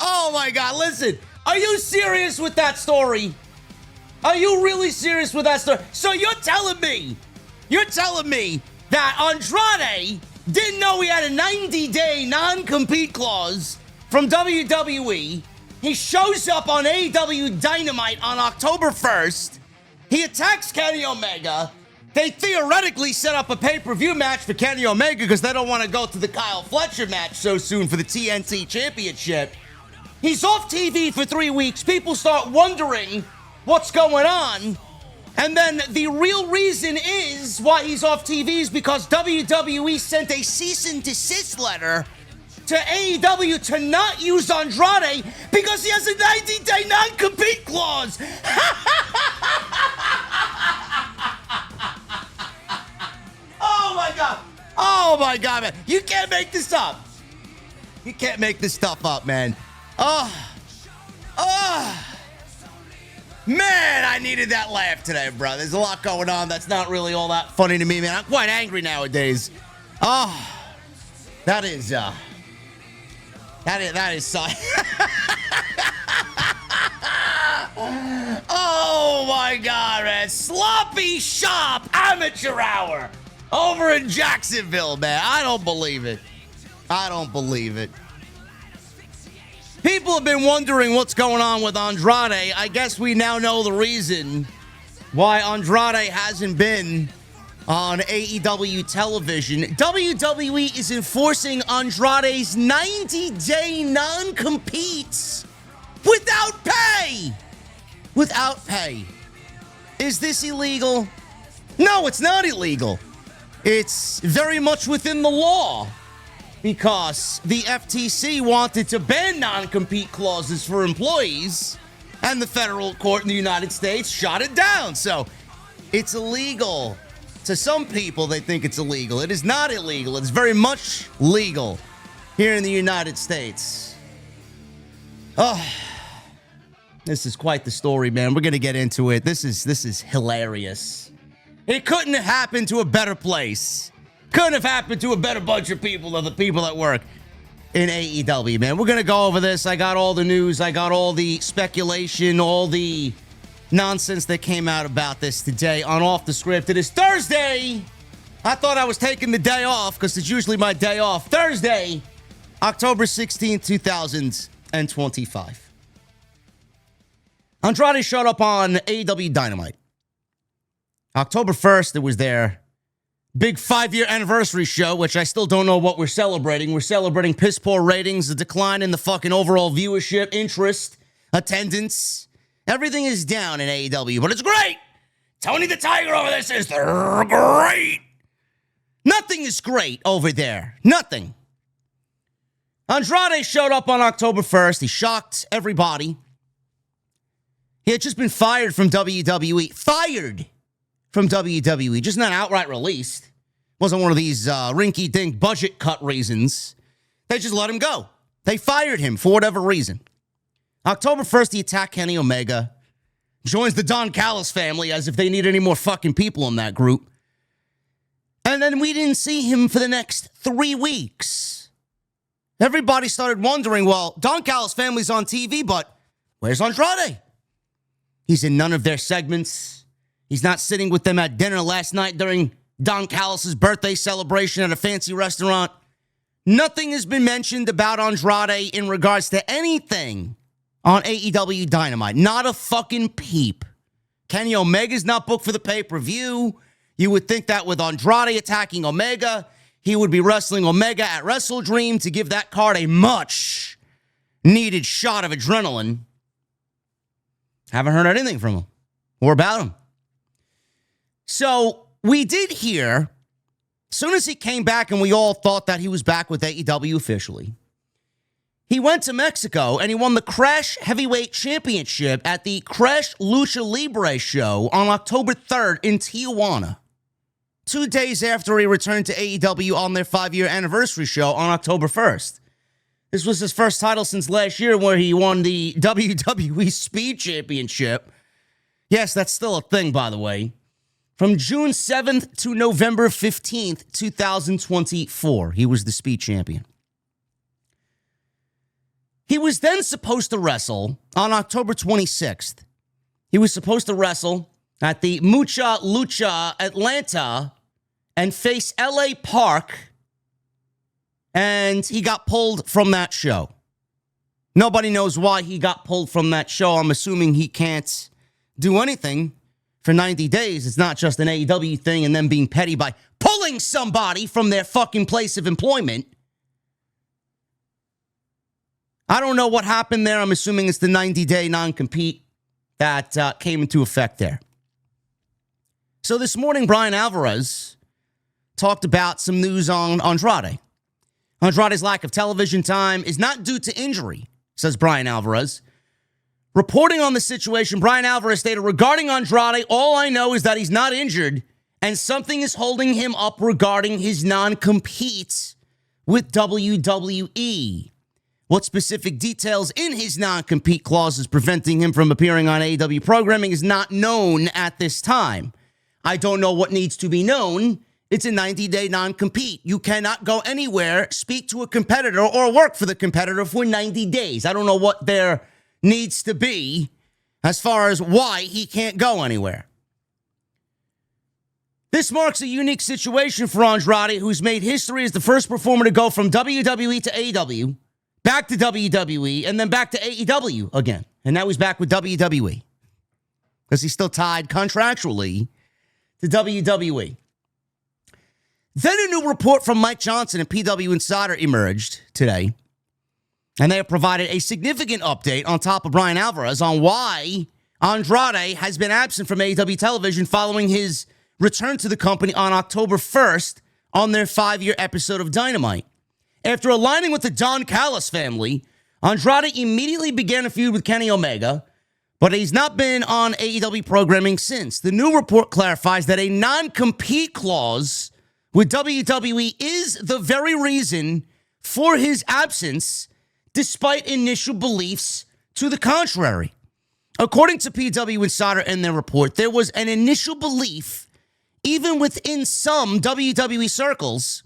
Oh my God, listen. Are you serious with that story? Are you really serious with that story? So you're telling me that Andrade didn't know he had a 90-day non-compete clause from WWE. He shows up on AEW Dynamite on October 1st. He attacks Kenny Omega. They theoretically set up a pay-per-view match for Kenny Omega because they don't want to go to the Kyle Fletcher match so soon for the TNT Championship. He's off TV for 3 weeks. People start wondering what's going on. And then the real reason is why he's off TV is because WWE sent a cease and desist letter to AEW to not use Andrade because he has a 90-day non-compete clause. Oh my God. Oh my God, man. You can't make this up. You can't make this stuff up, man. Man, I needed that laugh today, bro. There's a lot going on that's not really all that funny to me, man. I'm quite angry nowadays. That is oh my God, man. Sloppy Shop Amateur Hour over in Jacksonville, man. I don't believe it. People have been wondering what's going on with Andrade. I guess we now know the reason why Andrade hasn't been on AEW television. WWE is enforcing Andrade's 90-day non-competes without pay. Without pay. Is this illegal? No, it's not illegal. It's very much within the law because the FTC wanted to ban non-compete clauses for employees, and the federal court in the United States shot it down. So it's illegal. To some people, they think it's illegal. It is not illegal. It's very much legal here in the United States. Oh, this is quite the story, man. We're going to get into it. This is hilarious. It couldn't have happened to a better place. Couldn't have happened to a better bunch of people than the people that work in AEW, man. We're going to go over this. I got all the news. I got all the speculation, all the nonsense that came out about this today on Off the Script. It is Thursday. I thought I was taking the day off because it's usually my day off. Thursday, October 16th, 2025. Andrade showed up on AEW Dynamite. October 1st, it was their big 5-year anniversary show, which I still don't know what we're celebrating. We're celebrating piss poor ratings, the decline in the fucking overall viewership, interest, attendance. Everything is down in AEW, but it's great. Tony the Tiger over there says they're great. Nothing is great over there. Nothing. Andrade showed up on October 1st. He shocked everybody. He had just been fired from WWE. Fired from WWE. Just not outright released. Wasn't one of these rinky-dink budget cut reasons. They just let him go. They fired him for whatever reason. October 1st, he attacked Kenny Omega. Joins the Don Callis family as if they need any more fucking people in that group. And then we didn't see him for the next 3 weeks. Everybody started wondering, well, Don Callis family's on TV, but where's Andrade? He's in none of their segments. He's not sitting with them at dinner last night during Don Callis' birthday celebration at a fancy restaurant. Nothing has been mentioned about Andrade in regards to anything on AEW Dynamite. Not a fucking peep. Kenny Omega's not booked for the pay-per-view. You would think that with Andrade attacking Omega, he would be wrestling Omega at Wrestle Dream to give that card a much needed shot of adrenaline. Haven't heard anything from him or about him. So we did hear, as soon as he came back and we all thought that he was back with AEW officially, he went to Mexico and he won the Crash Heavyweight Championship at the Crash Lucha Libre show on October 3rd in Tijuana. 2 days after he returned to AEW on their 5-year anniversary show on October 1st. This was his first title since last year where he won the WWE Speed Championship. Yes, that's still a thing, by the way. From June 7th to November 15th, 2024, he was the Speed Champion. He was then supposed to wrestle on October 26th. He was supposed to wrestle at the Mucha Lucha Atlanta and face LA Park, and he got pulled from that show. Nobody knows why he got pulled from that show. I'm assuming he can't do anything for 90 days. It's not just an AEW thing and them being petty by pulling somebody from their fucking place of employment. I don't know what happened there. I'm assuming it's the 90-day non-compete that came into effect there. So this morning, Brian Alvarez talked about some news on Andrade. Andrade's lack of television time is not due to injury, says Brian Alvarez. Reporting on the situation, Brian Alvarez stated, regarding Andrade, all I know is that he's not injured and something is holding him up regarding his non-compete with WWE. What specific details in his non-compete clauses preventing him from appearing on AEW programming is not known at this time. I don't know what needs to be known. It's a 90-day non-compete. You cannot go anywhere, speak to a competitor, or work for the competitor for 90 days. I don't know what there needs to be as far as why he can't go anywhere. This marks a unique situation for Andrade, who's made history as the first performer to go from WWE to AEW, back to WWE, and then back to AEW again. And now he's back with WWE because he's still tied contractually to WWE. Then a new report from Mike Johnson and PW Insider emerged today, and they have provided a significant update on top of Brian Alvarez on why Andrade has been absent from AEW television following his return to the company on October 1st on their 5-year episode of Dynamite. After aligning with the Don Callis family, Andrade immediately began a feud with Kenny Omega, but he's not been on AEW programming since. The new report clarifies that a non-compete clause with WWE is the very reason for his absence, despite initial beliefs to the contrary. According to PW Insider and their report, there was an initial belief, even within some WWE circles,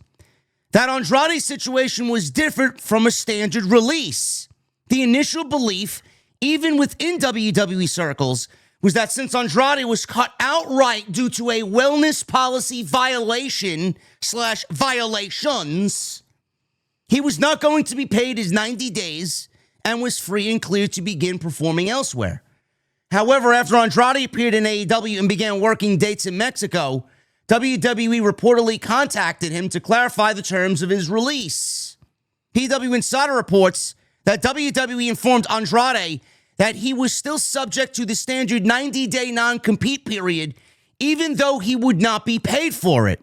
that Andrade's situation was different from a standard release. The initial belief, even within WWE circles, was that since Andrade was cut outright due to a wellness policy violation/violations, he was not going to be paid his 90 days and was free and clear to begin performing elsewhere. However, after Andrade appeared in AEW and began working dates in Mexico, WWE reportedly contacted him to clarify the terms of his release. PW Insider reports that WWE informed Andrade that he was still subject to the standard 90-day non-compete period, even though he would not be paid for it.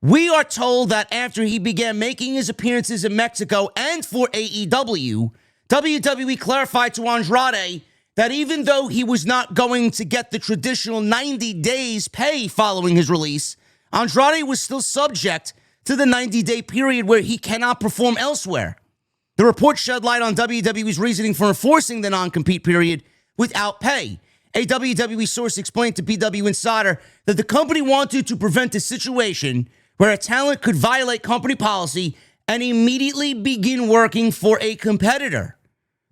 We are told that after he began making his appearances in Mexico and for AEW, WWE clarified to Andrade that even though he was not going to get the traditional 90 days pay following his release, Andrade was still subject to the 90-day period where he cannot perform elsewhere. The report shed light on WWE's reasoning for enforcing the non-compete period without pay. A WWE source explained to PW Insider that the company wanted to prevent a situation where a talent could violate company policy and immediately begin working for a competitor.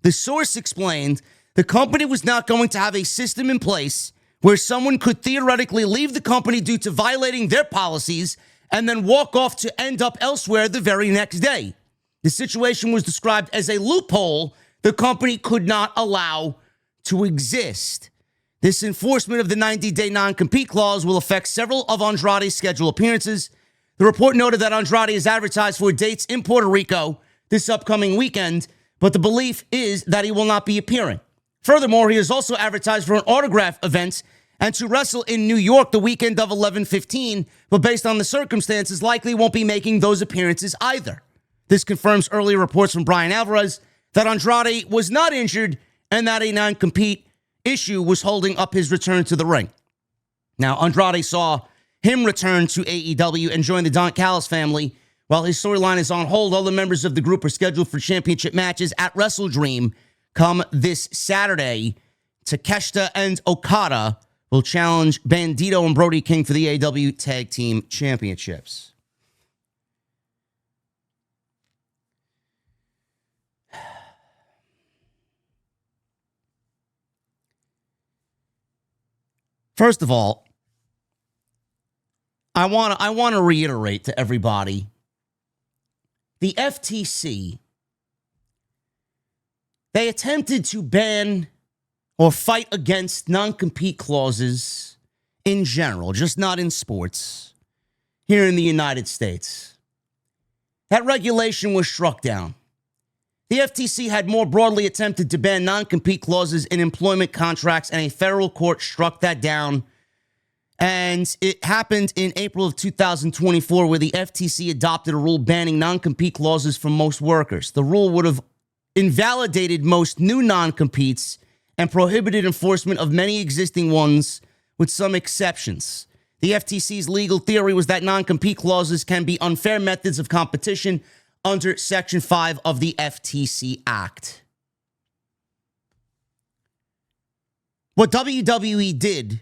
The source explained the company was not going to have a system in place where someone could theoretically leave the company due to violating their policies and then walk off to end up elsewhere the very next day. The situation was described as a loophole the company could not allow to exist. This enforcement of the 90-day non-compete clause will affect several of Andrade's scheduled appearances. The report noted that Andrade is advertised for dates in Puerto Rico this upcoming weekend, but the belief is that he will not be appearing. Furthermore, he is also advertised for an autograph event and to wrestle in New York the weekend of 11/15, but based on the circumstances, likely won't be making those appearances either. This confirms earlier reports from Brian Alvarez that Andrade was not injured and that a non-compete issue was holding up his return to the ring. Now, Andrade saw him return to AEW and join the Don Callis family. While his storyline is on hold, other members of the group are scheduled for championship matches at Wrestle Dream come this Saturday. Takeshita and Okada will challenge Bandito and Brody King for the AEW Tag Team Championships. First of all, I want to reiterate to everybody, the FTC, they attempted to ban or fight against non-compete clauses in general, just not in sports, here in the United States. That regulation was struck down. The FTC had more broadly attempted to ban non-compete clauses in employment contracts, and a federal court struck that down. And it happened in April of 2024, where the FTC adopted a rule banning non-compete clauses for most workers. The rule would have invalidated most new non-competes and prohibited enforcement of many existing ones, with some exceptions. The FTC's legal theory was that non-compete clauses can be unfair methods of competition under Section 5 of the FTC Act. What WWE did,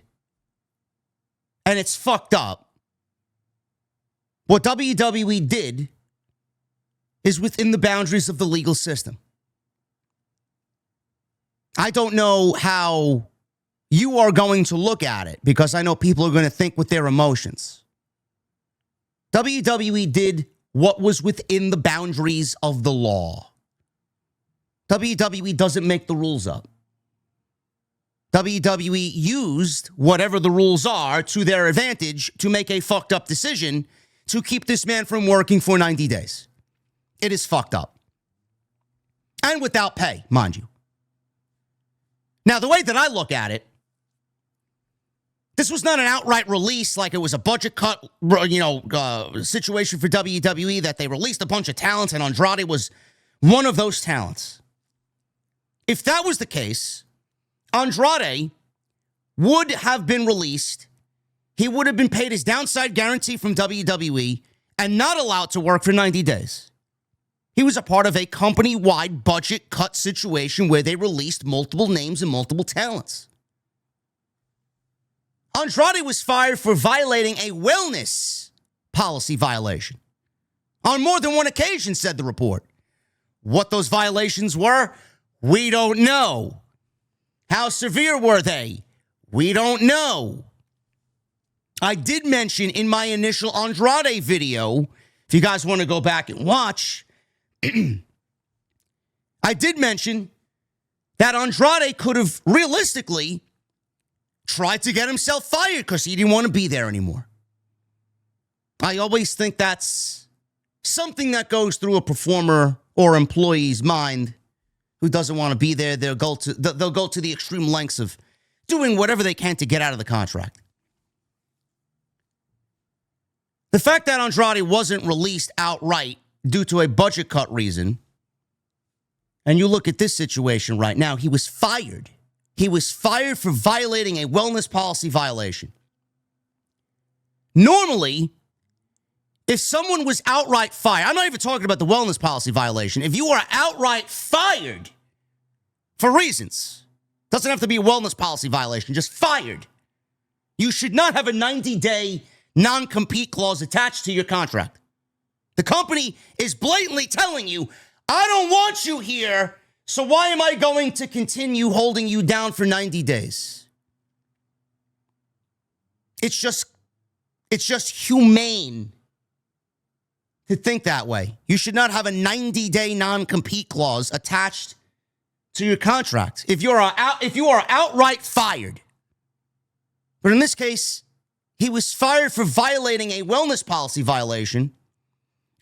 and it's fucked up, what WWE did is within the boundaries of the legal system. I don't know how you are going to look at it, because I know people are going to think with their emotions. WWE did what was within the boundaries of the law. WWE doesn't make the rules up. WWE used whatever the rules are to their advantage to make a fucked up decision to keep this man from working for 90 days. It is fucked up. And without pay, mind you. Now, the way that I look at it, this was not an outright release like it was a budget cut, situation for WWE that they released a bunch of talents and Andrade was one of those talents. If that was the case, Andrade would have been released. He would have been paid his downside guarantee from WWE and not allowed to work for 90 days. He was a part of a company-wide budget cut situation where they released multiple names and multiple talents. Andrade was fired for violating a wellness policy violation on more than one occasion, said the report. What those violations were, we don't know. How severe were they? We don't know. I did mention in my initial Andrade video, if you guys want to go back and watch, I did mention that Andrade could have realistically tried to get himself fired because he didn't want to be there anymore. I always think that's something that goes through a performer or employee's mind who doesn't want to be there. They'll go to the extreme lengths of doing whatever they can to get out of the contract. The fact that Andrade wasn't released outright due to a budget cut reason, and you look at this situation right now, he was fired. He was fired for violating a wellness policy violation. Normally, if someone was outright fired, I'm not even talking about the wellness policy violation. If you are outright fired for reasons, doesn't have to be a wellness policy violation, just fired, you should not have a 90-day non-compete clause attached to your contract. The company is blatantly telling you, I don't want you here, so why am I going to continue holding you down for 90 days? It's just humane to think that way. You should not have a 90-day non-compete clause attached to your contract if you are outright fired. But in this case, he was fired for violating a wellness policy violation,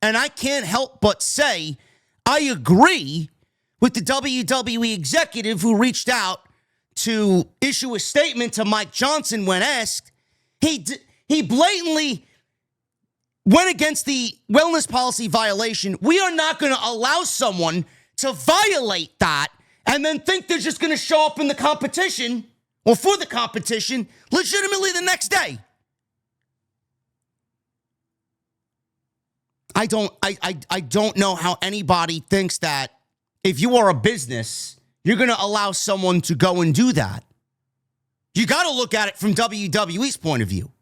and I can't help but say I agree with the WWE executive who reached out to issue a statement to Mike Johnson when asked. He blatantly went against the wellness policy violation. We are not going to allow someone to violate that and then think they're just going to show up in the competition or for the competition legitimately the next day. I don't know how anybody thinks that if you are a business, you're going to allow someone to go and do that. You got to look at it from WWE's point of view.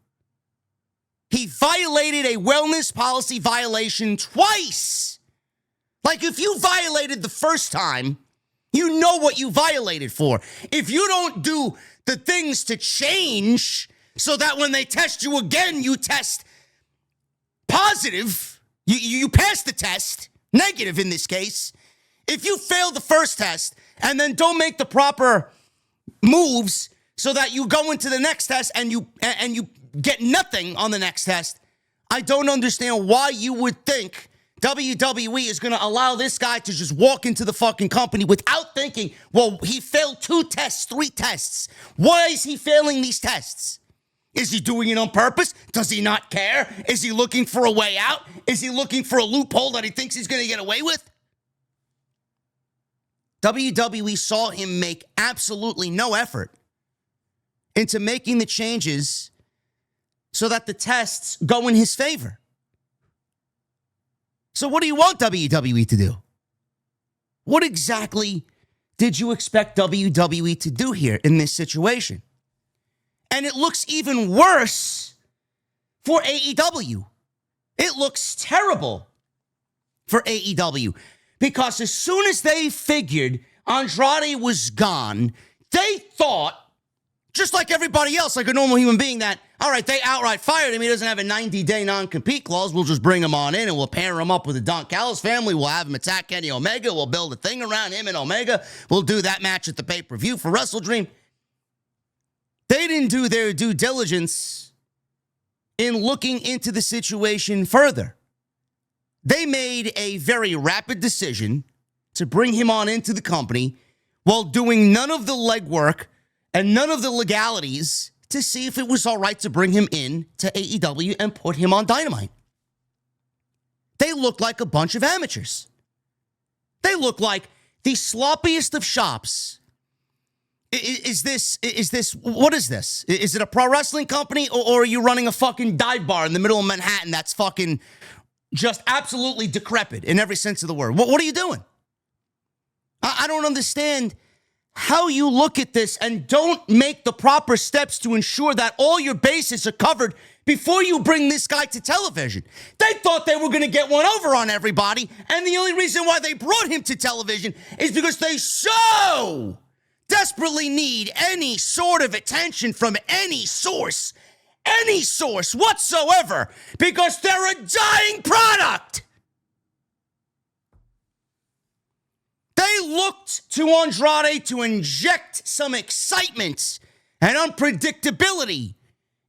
He violated a wellness policy violation twice. Like, if you violated the first time, you know what you violated for. If you don't do the things to change so that when they test you again, you test positive. You pass the test, negative in this case. If you fail the first test and then don't make the proper moves so that you go into the next test and you get nothing on the next test, I don't understand why you would think WWE is going to allow this guy to just walk into the fucking company without thinking, well, he failed 2 tests, 3 tests. Why is he failing these tests? Is he doing it on purpose? Does he not care? Is he looking for a way out? Is he looking for a loophole that he thinks he's going to get away with? WWE saw him make absolutely no effort into making the changes so that the tests go in his favor. So what do you want WWE to do? What exactly did you expect WWE to do here in this situation? And it looks even worse for AEW. It looks terrible for AEW because as soon as they figured Andrade was gone, they thought, just like everybody else, like a normal human being, that, all right, they outright fired him. He doesn't have a 90-day non-compete clause. We'll just bring him on in and we'll pair him up with the Don Callis family. We'll have him attack Kenny Omega. We'll build a thing around him and Omega. We'll do that match at the pay-per-view for WrestleDream. They didn't do their due diligence in looking into the situation further. They made a very rapid decision to bring him on into the company while doing none of the legwork and none of the legalities to see if it was all right to bring him in to AEW and put him on Dynamite. They look like a bunch of amateurs. They look like the sloppiest of shops. What is this? Is it a pro wrestling company or are you running a fucking dive bar in the middle of Manhattan that's fucking just absolutely decrepit in every sense of the word? What are you doing? I don't understand how you look at this and don't make the proper steps to ensure that all your bases are covered before you bring this guy to television. They thought they were going to get one over on everybody, and the only reason why they brought him to television is because they so desperately need any sort of attention from any source whatsoever, because they're a dying product. They looked to Andrade to inject some excitement and unpredictability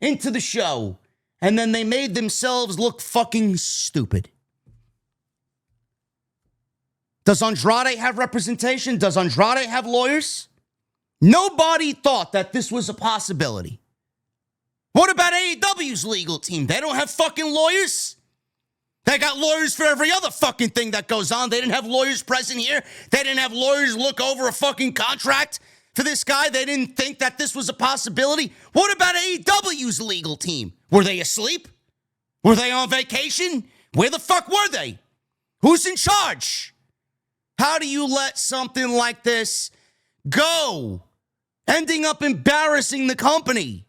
into the show, and then they made themselves look fucking stupid. Does Andrade have representation? Does Andrade have lawyers? Nobody thought that this was a possibility. What about AEW's legal team? They don't have fucking lawyers? They got lawyers for every other fucking thing that goes on. They didn't have lawyers present here. They didn't have lawyers look over a fucking contract for this guy. They didn't think that this was a possibility. What about AEW's legal team? Were they asleep? Were they on vacation? Where the fuck were they? Who's in charge? How do you let something like this go, ending up embarrassing the company?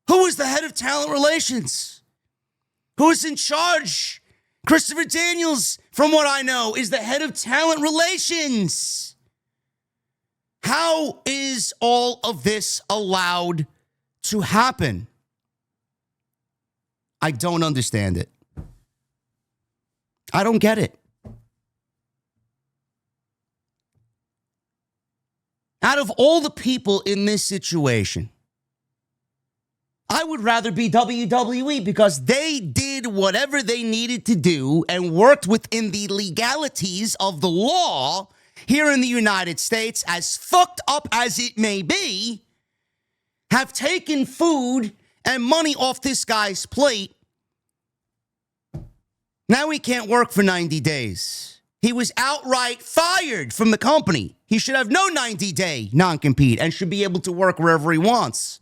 Who is the head of talent relations? Who is in charge? Christopher Daniels, from what I know, is the head of talent relations. How is all of this allowed to happen? I don't understand it. I don't get it. Out of all the people in this situation, I would rather be WWE because they did whatever they needed to do and worked within the legalities of the law here in the United States, as fucked up as it may be, have taken food and money off this guy's plate. Now he can't work for 90 days. He was outright fired from the company. He should have no 90-day non-compete and should be able to work wherever he wants.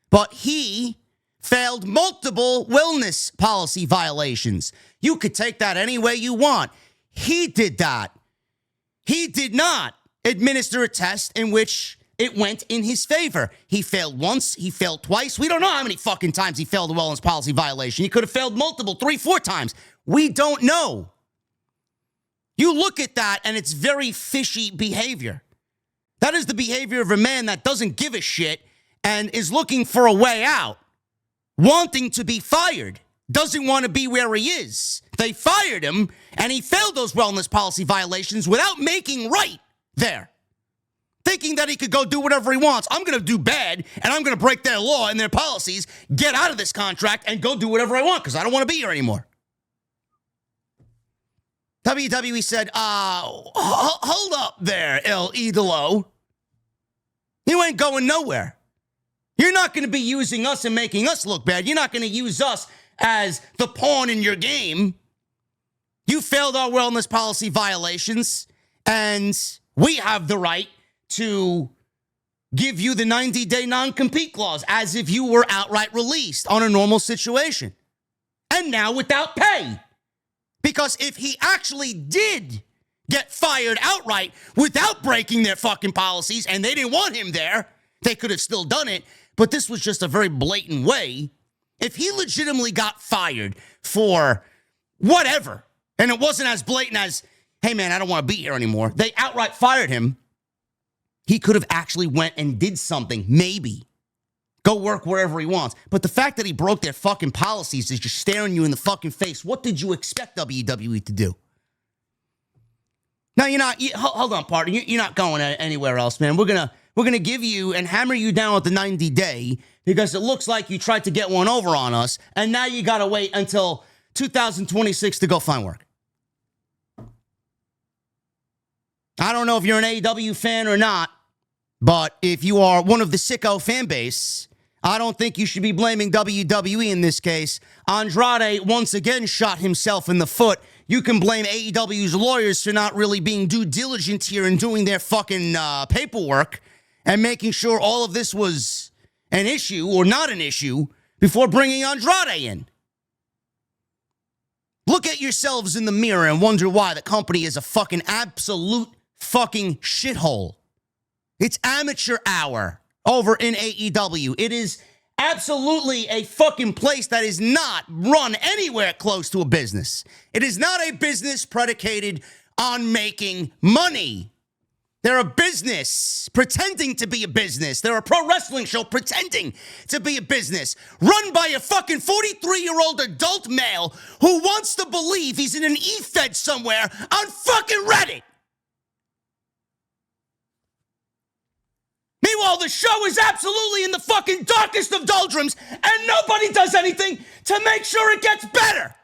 But he failed multiple wellness policy violations. You could take that any way you want. He did that. He did not administer a test in which it went in his favor. He failed once. He failed twice. We don't know how many fucking times he failed a wellness policy violation. He could have failed multiple, 3, 4 times. We don't know. You look at that and it's very fishy behavior. That is the behavior of a man that doesn't give a shit and is looking for a way out, wanting to be fired, doesn't want to be where he is. They fired him, and he failed those wellness policy violations without making right there, thinking that he could go do whatever he wants. I'm going to do bad, and I'm going to break their law and their policies, get out of this contract, and go do whatever I want because I don't want to be here anymore. WWE said, hold up there, El Idolo. You ain't going nowhere. You're not going to be using us and making us look bad. You're not going to use us as the pawn in your game. You failed our wellness policy violations, and we have the right to give you the 90-day non-compete clause as if you were outright released on a normal situation. And now without pay. Because if he actually did get fired outright without breaking their fucking policies and they didn't want him there, they could have still done it. But this was just a very blatant way. If he legitimately got fired for whatever, and it wasn't as blatant as, hey man, I don't want to be here anymore. They outright fired him. He could have actually went and did something, maybe. Go work wherever he wants. But the fact that he broke their fucking policies is just staring you in the fucking face. What did you expect WWE to do? No, you're not. Hold on, partner. You're not going anywhere else, man. We're gonna give you and hammer you down with the 90-day because it looks like you tried to get one over on us, and now you gotta wait until 2026 to go find work. I don't know if you're an AEW fan or not, but if you are one of the sicko fan base, I don't think you should be blaming WWE in this case. Andrade once again shot himself in the foot. You can blame AEW's lawyers for not really being due diligent here and doing their fucking paperwork and making sure all of this was an issue or not an issue before bringing Andrade in. Look at yourselves in the mirror and wonder why the company is a fucking absolute fucking shithole. It's amateur hour over in AEW. It is absolutely a fucking place that is not run anywhere close to a business. It is not a business predicated on making money. They're a business pretending to be a business. They're a pro wrestling show pretending to be a business run by a fucking 43-year-old adult male who wants to believe he's in an e-fed somewhere on fucking Reddit. Meanwhile, the show is absolutely in the fucking darkest of doldrums, and nobody does anything to make sure it gets better.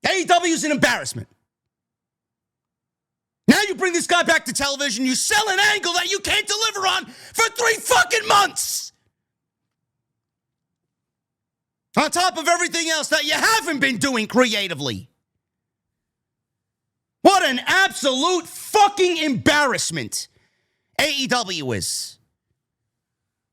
AEW is an embarrassment. Now you bring this guy back to television, you sell an angle that you can't deliver on for 3 fucking months. On top of everything else that you haven't been doing creatively. What an absolute fucking embarrassment AEW is.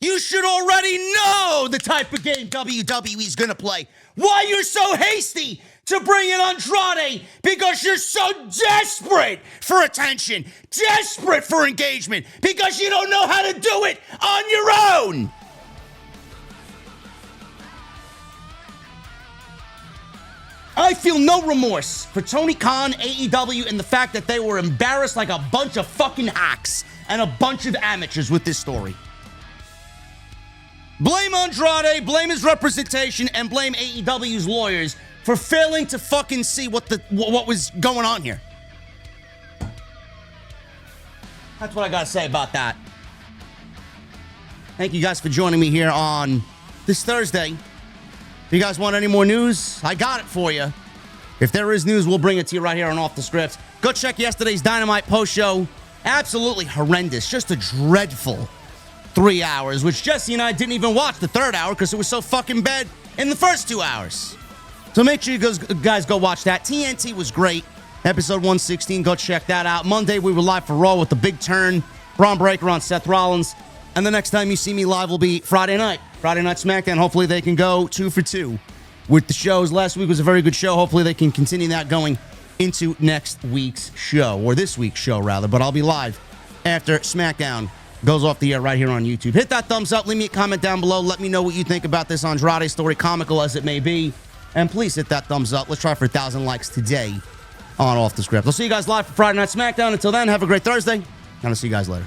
You should already know the type of game WWE is going to play. Why you're so hasty to bring in Andrade? Because you're so desperate for attention, desperate for engagement, because you don't know how to do it on your own. I feel no remorse for Tony Khan, AEW, and the fact that they were embarrassed like a bunch of fucking hacks and a bunch of amateurs with this story. Blame Andrade, blame his representation, and blame AEW's lawyers for failing to fucking see what was going on here. That's what I gotta say about that. Thank you guys for joining me here on this Thursday. If you guys want any more news, I got it for you. If there is news, we'll bring it to you right here on Off the Script. Go check yesterday's Dynamite post-show. Absolutely horrendous. Just a dreadful 3 hours, which Jesse and I didn't even watch the third hour because it was so fucking bad in the first 2 hours. So make sure you guys go watch that. TNT was great. Episode 116, go check that out. Monday, we were live for Raw with the big turn. Braun Breaker on Seth Rollins. And the next time you see me live will be Friday night. Friday Night SmackDown. Hopefully they can go 2 for 2 with the shows. Last week was a very good show. Hopefully they can continue that going into next week's show, or this week's show, rather. But I'll be live after SmackDown goes off the air right here on YouTube. Hit that thumbs up. Leave me a comment down below. Let me know what you think about this Andrade story, comical as it may be. And please hit that thumbs up. Let's try for 1,000 likes today on Off the Script. I'll see you guys live for Friday Night SmackDown. Until then, have a great Thursday, and I'll see you guys later.